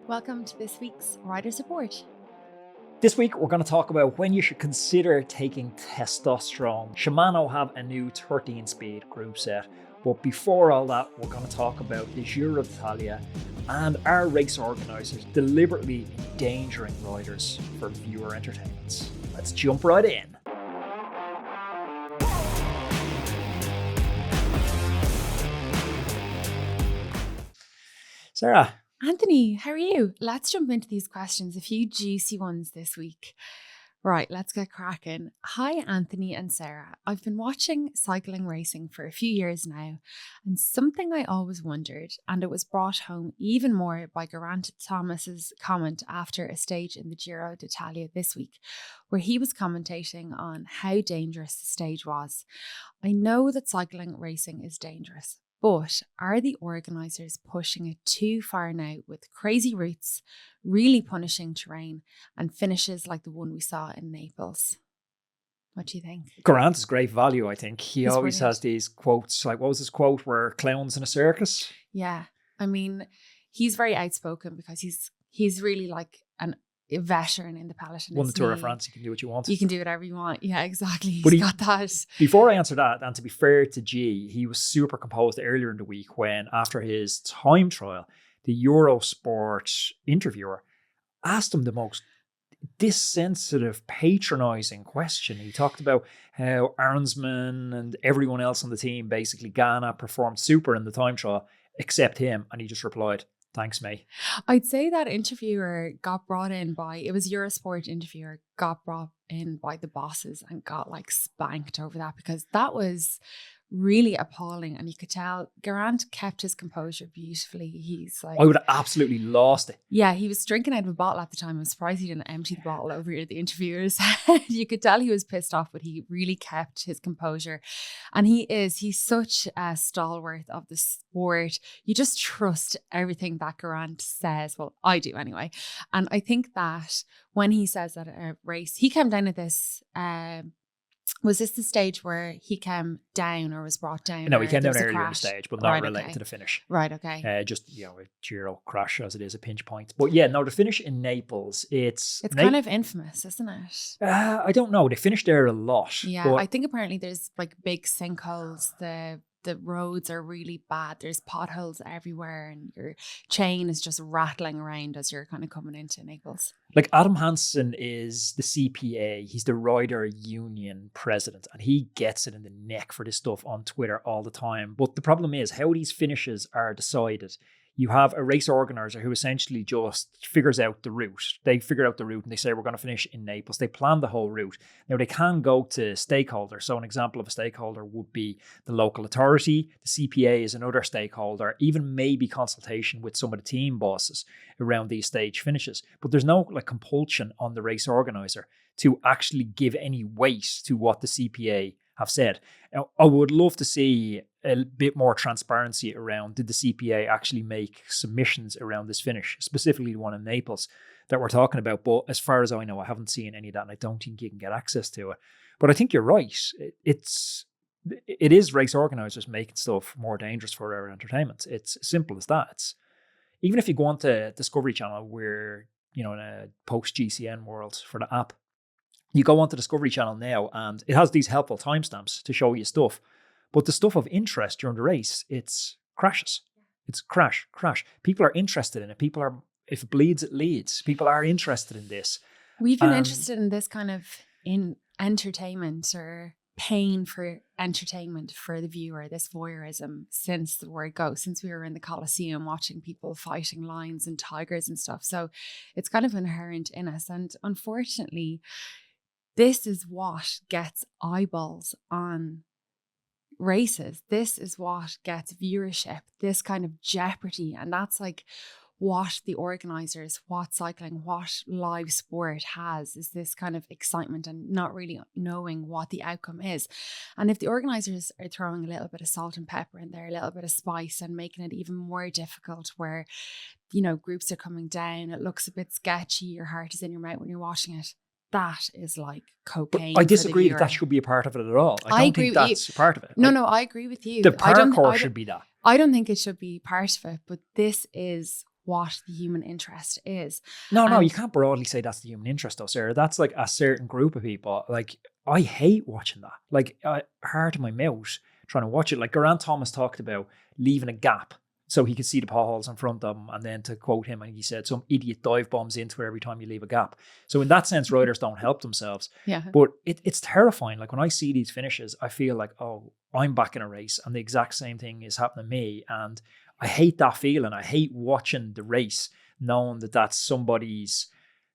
Welcome to this week's Rider Support. This week, we're going to talk about when you should consider taking testosterone. Shimano have a new 13-speed group set. But before all that, we're going to talk about the Giro d'Italia and our race organisers deliberately endangering riders for viewer entertainment. Let's jump right in. Sarah. Anthony, how are you? Let's jump into these questions, a few juicy ones this week. Right, let's get cracking. Hi, Anthony and Sarah. I've been watching cycling racing for a few years now, and something I always wondered, and it was brought home even more by Geraint Thomas's comment after a stage in the Giro d'Italia this week, where he was commentating on how dangerous the stage was. I know that cycling racing is dangerous, but are the organisers pushing it too far now with crazy routes, really punishing terrain, and finishes like the one we saw in Naples? What do you think? Geraint is great value, I think. He's always brilliant. has these quotes, like what was his quote, where clowns in a circus? Yeah, I mean, he's very outspoken because he's really like a veteran in the peloton. Won the Tour of France, you can do what you want. You can do whatever you want. Yeah, exactly. But He's got that. Before I answer that, and to be fair to G, he was super composed earlier in the week when, after his time trial, the Eurosport interviewer asked him the most dissensitive, patronising question. He talked about how Arnsman and everyone else on the team, basically Ghana, performed super in the time trial, except him, and he just replied, "Thanks, mate." I'd say that interviewer got brought in by, it was Eurosport interviewer, got brought in by the bosses and got like spanked over that, because that was really appalling. And you could tell Geraint kept his composure beautifully. He's like, I would have absolutely lost it. Yeah, he was drinking out of a bottle at the time. I'm surprised he didn't empty the bottle over here at the interviewers. You could tell he was pissed off, but he really kept his composure. And he's such a stalwart of the sport. You just trust everything that Geraint says. Well, I do anyway. And I think that when he says that at a race, he came down at this, was this the stage where he came down or was brought down? No, he came down earlier in the stage, but not related to the finish. Right, okay. Just, a Giro crash as it is a pinch point. But yeah, no, the finish in Naples, it's kind of infamous, isn't it? I don't know. They finished there a lot. Yeah, but I think apparently there's like big sinkholes. The roads are really bad. There's potholes everywhere and your chain is just rattling around as you're kind of coming into Naples. Like Adam Hansen is the CPA. He's the rider union president, and he gets it in the neck for this stuff on Twitter all the time. But the problem is how these finishes are decided. You have a race organizer who essentially just figures out the route. They figure out the route and they say, we're going to finish in Naples. They plan the whole route. Now, they can go to stakeholders. So an example of a stakeholder would be the local authority. The CPA is another stakeholder, even maybe consultation with some of the team bosses around these stage finishes. But there's no compulsion on the race organizer to actually give any weight to what the CPA have said. Now, I would love to see a bit more transparency around, did the CPA actually make submissions around this finish, specifically the one in Naples that we're talking about. But as far as I know, I haven't seen any of that, and I don't think you can get access to it. But I think you're right. It is race organisers making stuff more dangerous for our entertainment. It's as simple as that. Even if you go onto Discovery Channel, where, in a post-GCN world for the app, you go onto Discovery Channel now and it has these helpful timestamps to show you stuff. But the stuff of interest during the race, it's crashes. It's crash. People are interested in it. If it bleeds, it leads. People are interested in this. We've been interested in this kind of in entertainment or paying for entertainment for the viewer, this voyeurism, since the word go, since we were in the Colosseum watching people fighting lions and tigers and stuff. So it's kind of inherent in us. And unfortunately, this is what gets eyeballs on races. This is what gets viewership, this kind of jeopardy. And that's like what the organisers, what cycling, what live sport has, is this kind of excitement and not really knowing what the outcome is. And if the organisers are throwing a little bit of salt and pepper in there, a little bit of spice, and making it even more difficult where, groups are coming down, it looks a bit sketchy, your heart is in your mouth when you're watching it, that is like cocaine. But I disagree that should be a part of it at all. I don't think that's a part of it. No, I agree with you. The parkour should be that. I don't think it should be part of it, but this is what the human interest is. No, you can't broadly say that's the human interest though, Sarah. That's like a certain group of people. Like, I hate watching that. Like, heart in my mouth trying to watch it. Like, Geraint Thomas talked about leaving a gap so he could see the potholes in front of him. And then, to quote him, and he said, some idiot dive bombs into it every time you leave a gap. So in that sense, riders don't help themselves. Yeah. But it's terrifying. Like, when I see these finishes, I feel like, oh, I'm back in a race and the exact same thing is happening to me. And I hate that feeling. I hate watching the race knowing that that's somebody's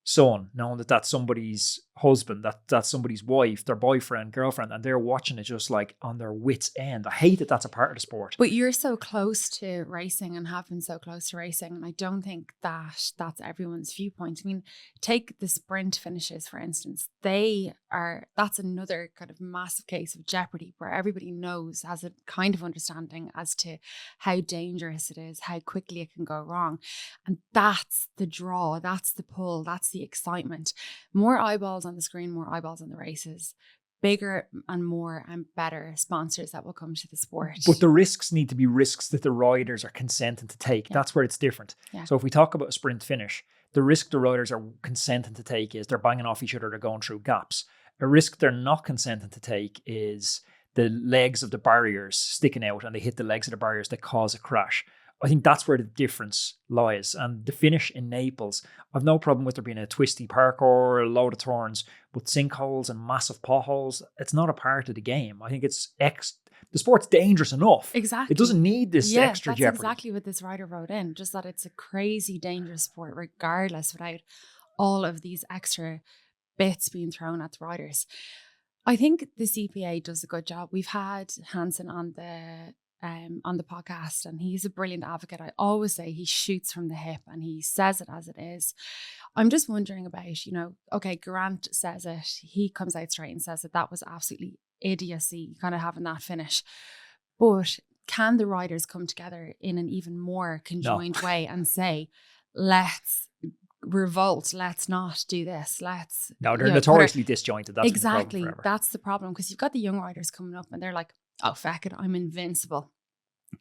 son, knowing that that's somebody's husband, that's somebody's wife, their boyfriend, girlfriend, and they're watching it just like on their wits' end. I hate that that's a part of the sport. But you're so close to racing and have been so close to racing, and I don't think that that's everyone's viewpoint. I mean, take the sprint finishes, for instance. That's another kind of massive case of jeopardy where everybody knows, has a kind of understanding as to how dangerous it is, how quickly it can go wrong. And that's the draw, that's the pull, that's the excitement. More eyeballs on the screen, more eyeballs on the races, bigger and more and better sponsors that will come to the sport. But the risks need to be risks that the riders are consenting to take. Yeah. That's where it's different. Yeah. So if we talk about a sprint finish, the risk the riders are consenting to take is they're banging off each other, they're going through gaps. A risk they're not consenting to take is the legs of the barriers sticking out and they hit the legs of the barriers that cause a crash. I think that's where the difference lies. And the finish in Naples, I've no problem with there being a twisty parkour, a load of turns, but sinkholes and massive potholes, it's not a part of the game. I think the sport's dangerous enough. Exactly. It doesn't need this extra jeopardy. That's exactly what this rider wrote in, just that it's a crazy dangerous sport regardless, without all of these extra bits being thrown at the riders. I think the CPA does a good job. We've had Hansen on the podcast, and he's a brilliant advocate. I always say he shoots from the hip and he says it as it is. I'm just wondering about, okay, Geraint says it. He comes out straight and says that was absolutely idiocy, kind of having that finish. But can the riders come together in an even more conjoined way and say, let's revolt, let's not do this, they're notoriously disjointed. That's exactly, that's the problem, because you've got the young riders coming up and they're like, oh, feck it, I'm invincible.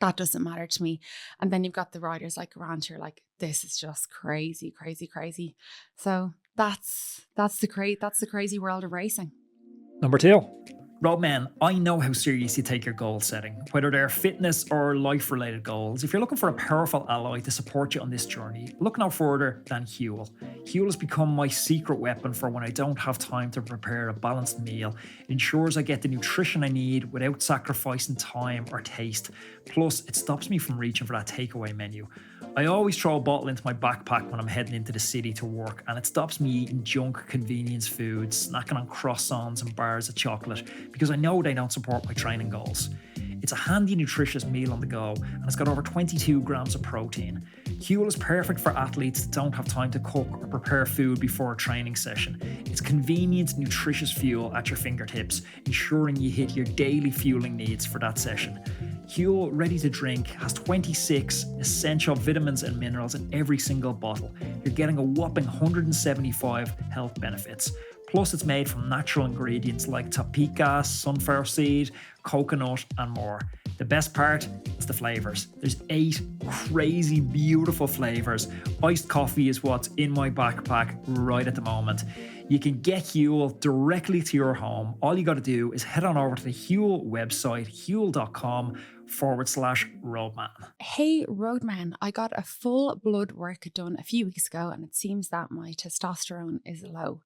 That doesn't matter to me. And then you've got the riders like Geraint, you're like, this is just crazy, crazy, crazy. So that's the crazy world of racing. Number 2. Roadman, I know how serious you take your goal setting, whether they're fitness or life-related goals. If you're looking for a powerful ally to support you on this journey, look no further than HUEL. HUEL has become my secret weapon for when I don't have time to prepare a balanced meal. It ensures I get the nutrition I need without sacrificing time or taste. Plus, it stops me from reaching for that takeaway menu. I always throw a bottle into my backpack when I'm heading into the city to work, and it stops me eating junk convenience foods, snacking on croissants and bars of chocolate, because I know they don't support my training goals. It's a handy, nutritious meal on the go, and it's got over 22 grams of protein. HUEL is perfect for athletes that don't have time to cook or prepare food before a training session. It's convenient, nutritious fuel at your fingertips, ensuring you hit your daily fueling needs for that session. HUEL Ready to Drink has 26 essential vitamins and minerals in every single bottle. You're getting a whopping 175 health benefits. Plus, it's made from natural ingredients like tapioca, sunflower seed, coconut, and more. The best part is the flavors. There's 8 crazy, beautiful flavors. Iced coffee is what's in my backpack right at the moment. You can get HUEL directly to your home. All you got to do is head on over to the HUEL website, huel.com/Roadman. Hey, Roadman, I got a full blood work done a few weeks ago, and it seems that my testosterone is low.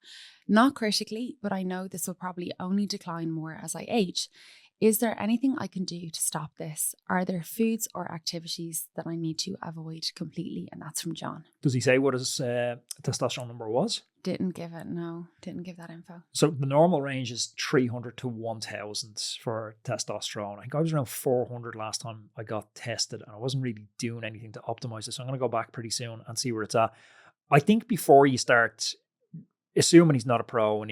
Not critically, but I know this will probably only decline more as I age. Is there anything I can do to stop this? Are there foods or activities that I need to avoid completely? And that's from John. Does he say what his testosterone number was? Didn't give that info. So the normal range is 300 to 1000 for testosterone. I think I was around 400 last time I got tested, and I wasn't really doing anything to optimize it. So I'm going to go back pretty soon and see where it's at. I think before you start, assuming he's not a pro and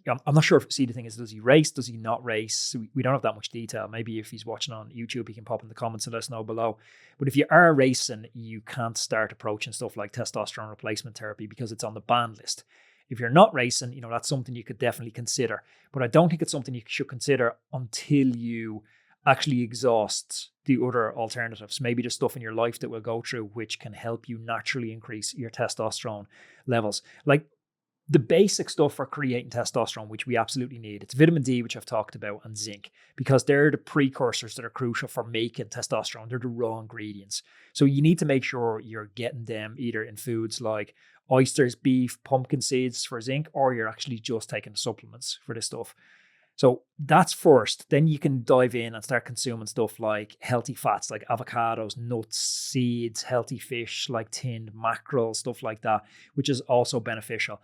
I'm not sure if, see, the thing is, does he race? Does he not race? We don't have that much detail. Maybe if he's watching on YouTube, he can pop in the comments and let us know below. But if you are racing, you can't start approaching stuff like testosterone replacement therapy because it's on the ban list. If you're not racing, that's something you could definitely consider. But I don't think it's something you should consider until you actually exhausts the other alternatives. Maybe there's stuff in your life that will go through which can help you naturally increase your testosterone levels. Like the basic stuff for creating testosterone, which we absolutely need, it's vitamin D, which I've talked about, and zinc, because they're the precursors that are crucial for making testosterone. They're the raw ingredients. So you need to make sure you're getting them either in foods like oysters, beef, pumpkin seeds for zinc, or you're actually just taking supplements for this stuff. So that's first. Then you can dive in and start consuming stuff like healthy fats, like avocados, nuts, seeds, healthy fish, like tinned mackerel, stuff like that, which is also beneficial.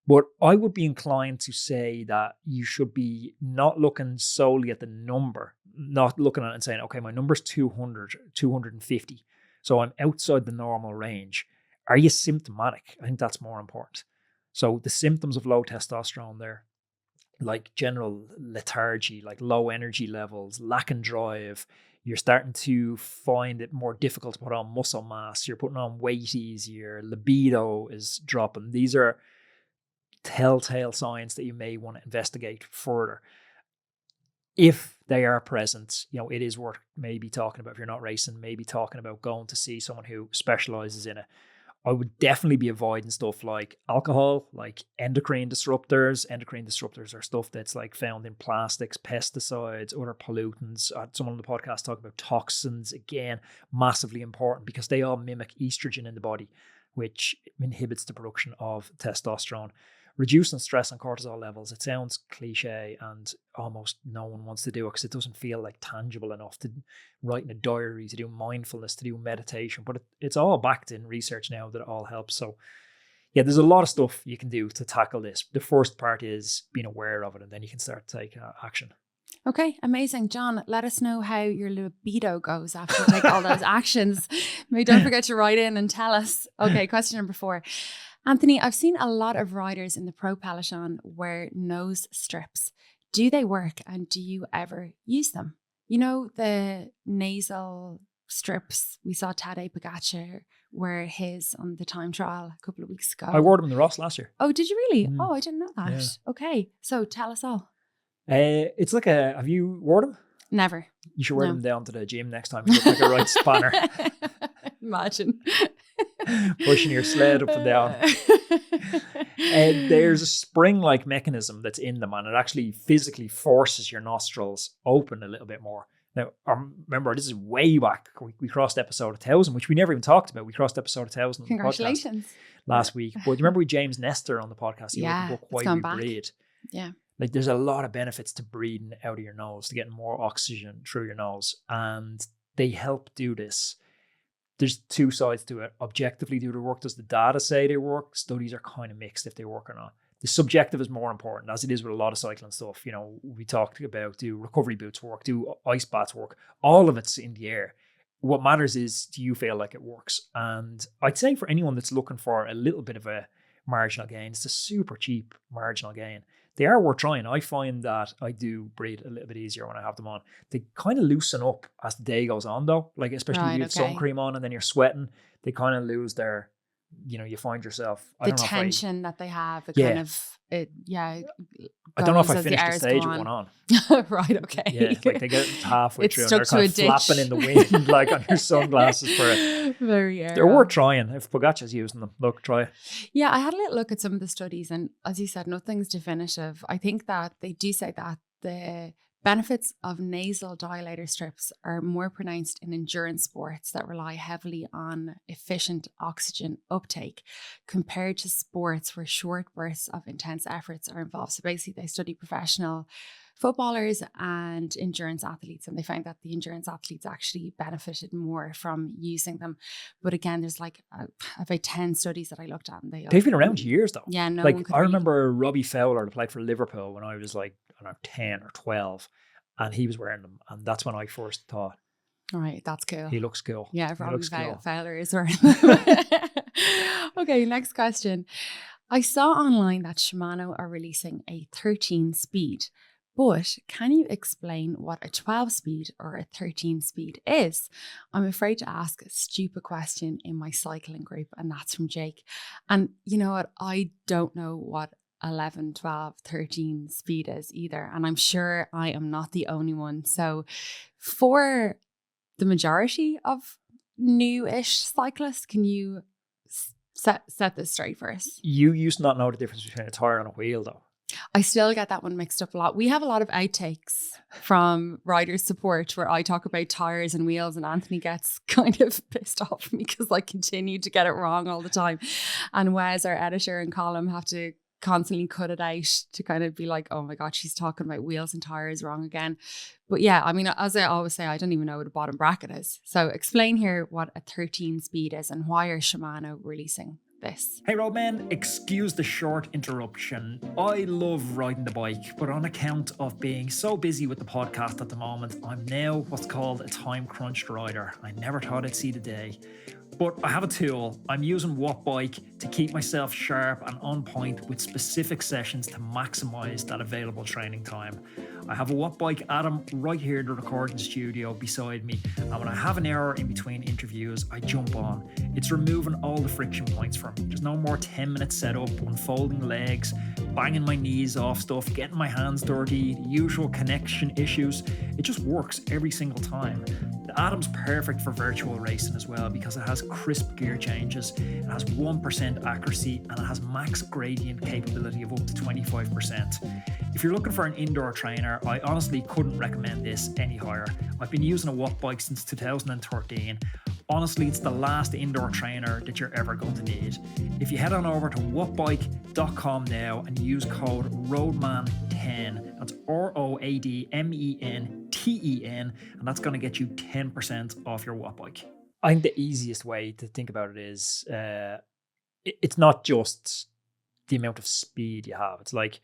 But I would be inclined to say that you should be not looking solely at the number, not looking at it and saying, okay, my number's 200, 250. So I'm outside the normal range. Are you symptomatic? I think that's more important. So the symptoms of low testosterone there, like general lethargy, like low energy levels, lacking drive, you're starting to find it more difficult to put on muscle mass, you're putting on weight easier, libido is dropping. These are telltale signs that you may want to investigate further. If they are present, it is worth maybe talking about, if you're not racing, maybe talking about going to see someone who specializes in it. I would definitely be avoiding stuff like alcohol, like endocrine disruptors. Endocrine disruptors are stuff that's like found in plastics, pesticides, other pollutants. Someone on the podcast talked about toxins. Again, massively important because they all mimic estrogen in the body, which inhibits the production of testosterone. Reducing stress and cortisol levels, it sounds cliche and almost no one wants to do it because it doesn't feel like tangible enough to write in a diary, to do mindfulness, to do meditation. But it's all backed in research now that it all helps. So yeah, there's a lot of stuff you can do to tackle this. The first part is being aware of it, and then you can start to take action. Okay, amazing. John, let us know how your libido goes after you take all those actions. Maybe don't forget to write in and tell us. Okay, question number 4. Anthony, I've seen a lot of riders in the pro peloton wear nose strips. Do they work, and do you ever use them? You know, the nasal strips, we saw Tadej Pogacar wear his on the time trial a couple of weeks ago. I wore them in the Ross last year. Oh, did you really? Oh, I didn't know that. Yeah. Okay, so tell us all. It's like have you worn them? Never. You should wear them down to the gym next time. You look like a right spanner. Imagine. Pushing your sled up and down. There's a spring-like mechanism that's in them, and it actually physically forces your nostrils open a little bit more. Now, remember, this is way back. We crossed episode 1000, which we never even talked about. We crossed episode 1000 on the podcast last week. But remember with James Nestor on the podcast? He wrote the book Why We Breathe. Yeah. Like there's a lot of benefits to breathing out of your nose, to getting more oxygen through your nose. And they help do this. There's two sides to it. Objectively, do they work? Does the data say they work? Studies are kind of mixed if they work or not. The subjective is more important, as it is with a lot of cycling stuff. We talked about, do recovery boots work? Do ice baths work? All of it's in the air. What matters is, do you feel like it works? And I'd say for anyone that's looking for a little bit of a marginal gain, it's a super cheap marginal gain. They are worth trying. I find that I do breathe a little bit easier when I have them on. They kind of loosen up as the day goes on, though. Like, especially if you have sun cream on and then you're sweating, they kind of lose their, you find yourself. The tension that they have, it kind of, I don't know if I finished the stage with one on. Right, okay. Yeah, like they get halfway through and they're kind of flapping in the wind, like on your sunglasses for it. Very air. They're worth trying. If Pogacar's using them, look, try it. Yeah, I had a little look at some of the studies, and as you said, nothing's definitive. I think that they do say that the benefits of nasal dilator strips are more pronounced in endurance sports that rely heavily on efficient oxygen uptake compared to sports where short bursts of intense efforts are involved. So basically, they study professional footballers and endurance athletes, and they found that the endurance athletes actually benefited more from using them. But again, there's like about 10 studies that I looked at, and they've been around years though. Yeah, no like one could I remember Robbie Fowler played for Liverpool when I was like, I don't know, 10 or 12, and he was wearing them, and that's when I first thought, all right, that's cool. He looks cool. Yeah, Robbie Fowler is wearing them. Okay, next question. I saw online that Shimano are releasing a 13 speed. But can you explain what a 12 speed or a 13 speed is? I'm afraid to ask a stupid question in my cycling group, and that's from Jake. And you know what? I don't know what 11, 12, 13 speed is either. And I'm sure I am not the only one. So for the majority of new-ish cyclists, can you set this straight for us? You used to not know the difference between a tire and a wheel, though. I still get that one mixed up a lot. We have a lot of outtakes from Riders Support where I talk about tires and wheels, and Anthony gets kind of pissed off because I continue to get it wrong all the time. And Wes, our editor and column, have to constantly cut it out to kind of be like, oh my God, she's talking about wheels and tires wrong again. But yeah, I mean, as I always say, I don't even know what a bottom bracket is. So explain here what a 13 speed is and why are Shimano releasing this? Hey Roadman, excuse the short interruption. I love riding the bike, but on account of being so busy with the podcast at the moment, I'm now what's called a time crunched rider. I never thought I'd see the day. But I have a tool. I'm using Wattbike to keep myself sharp and on point with specific sessions to maximize that available training time. I have a Wattbike Atom right here in the recording studio beside me, and when I have an hour in between interviews, I jump on. It's removing all the friction points for me. There's no more 10-minute setup, unfolding legs, banging my knees off stuff, getting my hands dirty, the usual connection issues. It just works every single time. The Atom's perfect for virtual racing as well because it has crisp gear changes, it has 1% accuracy, and it has max gradient capability of up to 25%. If you're looking for an indoor trainer, I honestly couldn't recommend this any higher. I've been using a Wattbike since 2013. Honestly, it's the last indoor trainer that you're ever going to need. If you head on over to wattbike.com now and use code ROADMAN10, that's ROADMENTEN, and that's going to get you 10% off your Wattbike. I think the easiest way to think about it is it's not just the amount of speed you have. It's like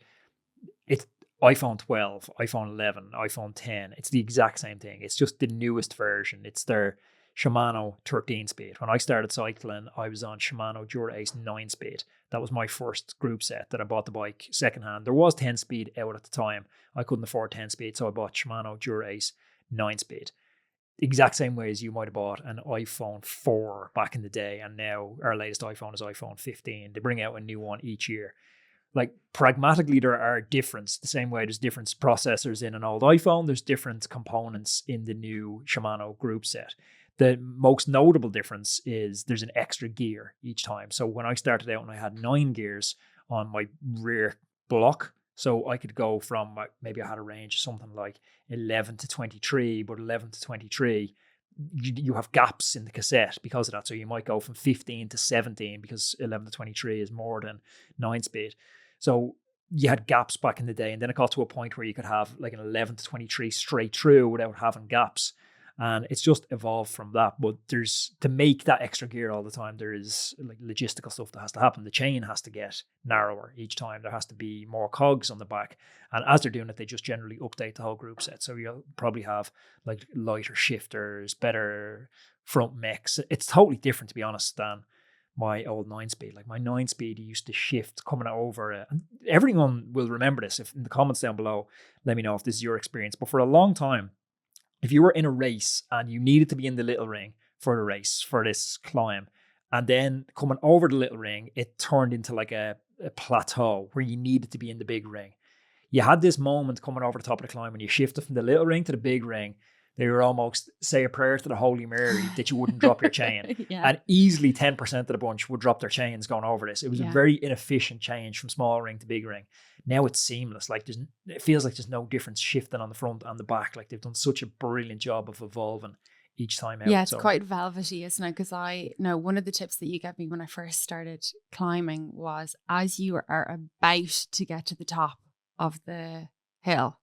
it's iPhone 12, iPhone 11, iPhone 10. It's the exact same thing. It's just the newest version. It's their Shimano 13 speed. When I started cycling, I was on Shimano Dura Ace 9 speed. That was my first group set that I bought the bike secondhand. There was 10 speed out at the time. I couldn't afford 10 speed, so I bought Shimano Dura Ace 9 speed. The exact same way as you might have bought an iPhone 4 back in the day, and now our latest iPhone is iPhone 15. They bring out a new one each year. Like, pragmatically, there are difference. The same way there's different processors in an old iPhone, there's different components in the new Shimano group set. The most notable difference is there's an extra gear each time. So when I started out and I had 9 gears on my rear block, so I could go from, maybe I had a range of something like 11 to 23, but 11 to 23, you have gaps in the cassette because of that. So you might go from 15 to 17 because 11 to 23 is more than 9 speed. So you had gaps back in the day, and then it got to a point where you could have like an 11 to 23 straight through without having gaps. And it's just evolved from that. But there's, to make that extra gear all the time, there is like logistical stuff that has to happen. The chain has to get narrower each time. There has to be more cogs on the back. And as they're doing it, they just generally update the whole group set. So you'll probably have like lighter shifters, better front mechs. It's totally different, to be honest, than my old 9-speed. Like my 9-speed used to shift coming over it. And everyone will remember this. If in the comments down below, let me know if this is your experience. But for a long time, if you were in a race and you needed to be in the little ring for the race, for this climb, and then coming over the little ring, it turned into like a plateau where you needed to be in the big ring. You had this moment coming over the top of the climb when you shifted from the little ring to the big ring. They were almost say a prayer to the Holy Mary that you wouldn't drop your chain. Yeah. And easily 10% of the bunch would drop their chains going over this. It was a very inefficient change from small ring to big ring. Now it's seamless. Like it feels like there's no difference shifting on the front and the back. Like they've done such a brilliant job of evolving each time out. Yeah, it's quite velvety, isn't it? Because I know one of the tips that you gave me when I first started climbing was as you are about to get to the top of the hill,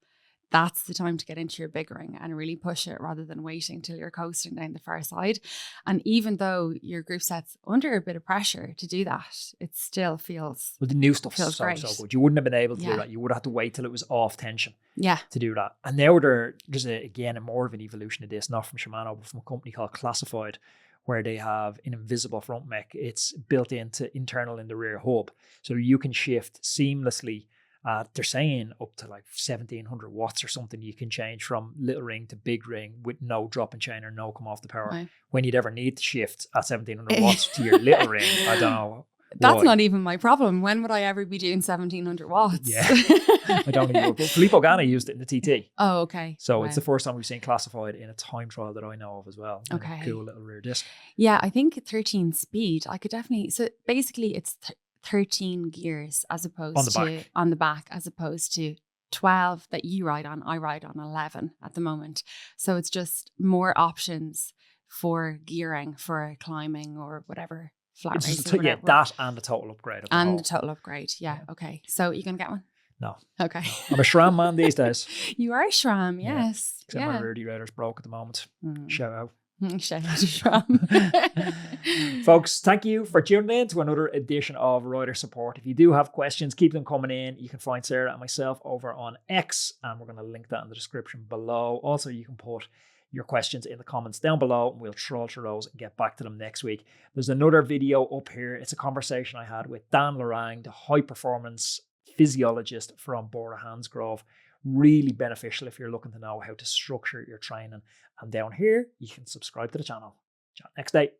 that's the time to get into your big ring and really push it rather than waiting till you're coasting down the far side. And even though your group set's under a bit of pressure to do that, it still feels the new stuff is so good. You wouldn't have been able to do that. You would have had to wait till it was off tension to do that. And now there's a more of an evolution of this, not from Shimano, but from a company called Classified, where they have an invisible front mech. It's built into internal in the rear hub. So you can shift seamlessly. They're saying up to like 1700 watts or something you can change from little ring to big ring with no drop in chain or no come off the power. Right. When you'd ever need to shift at 1700 watts to your little ring, I don't know That's Why? not even my problem. When would I ever be doing 1700 watts? Yeah. I don't even know. But Filippo Ganna used it in the TT. Oh, okay. So Wow. it's the first time we've seen classified in a time trial that I know of as well. And Okay. a cool little rear disc. Yeah, I think 13 speed. I could definitely. So basically, it's 13 gears as opposed on the back, as opposed to 12 that you ride on. I ride on 11 at the moment. So it's just more options for gearing for climbing or whatever. Flat It's race just or whatever. yeah, that and the total upgrade. Of the And whole. the total upgrade. Yeah. Okay. So you gonna get one? No. Okay. No. I'm a SRAM man these days. You are a SRAM, yes. Except my rear derailleur's broke at the moment. Shout out. Shout out to SRAM. Folks, thank you for tuning in to another edition of Rider Support. If you do have questions, keep them coming in. You can find Sarah and myself over on X, and we're going to link that in the description below. Also, you can put your questions in the comments down below, and we'll troll through those and get back to them next week. There's another video up here. It's a conversation I had with Dan Lorang, the high performance physiologist from Bora Hansgrove. Really beneficial if you're looking to know how to structure your training. And down here, you can subscribe to the channel. Chat next day.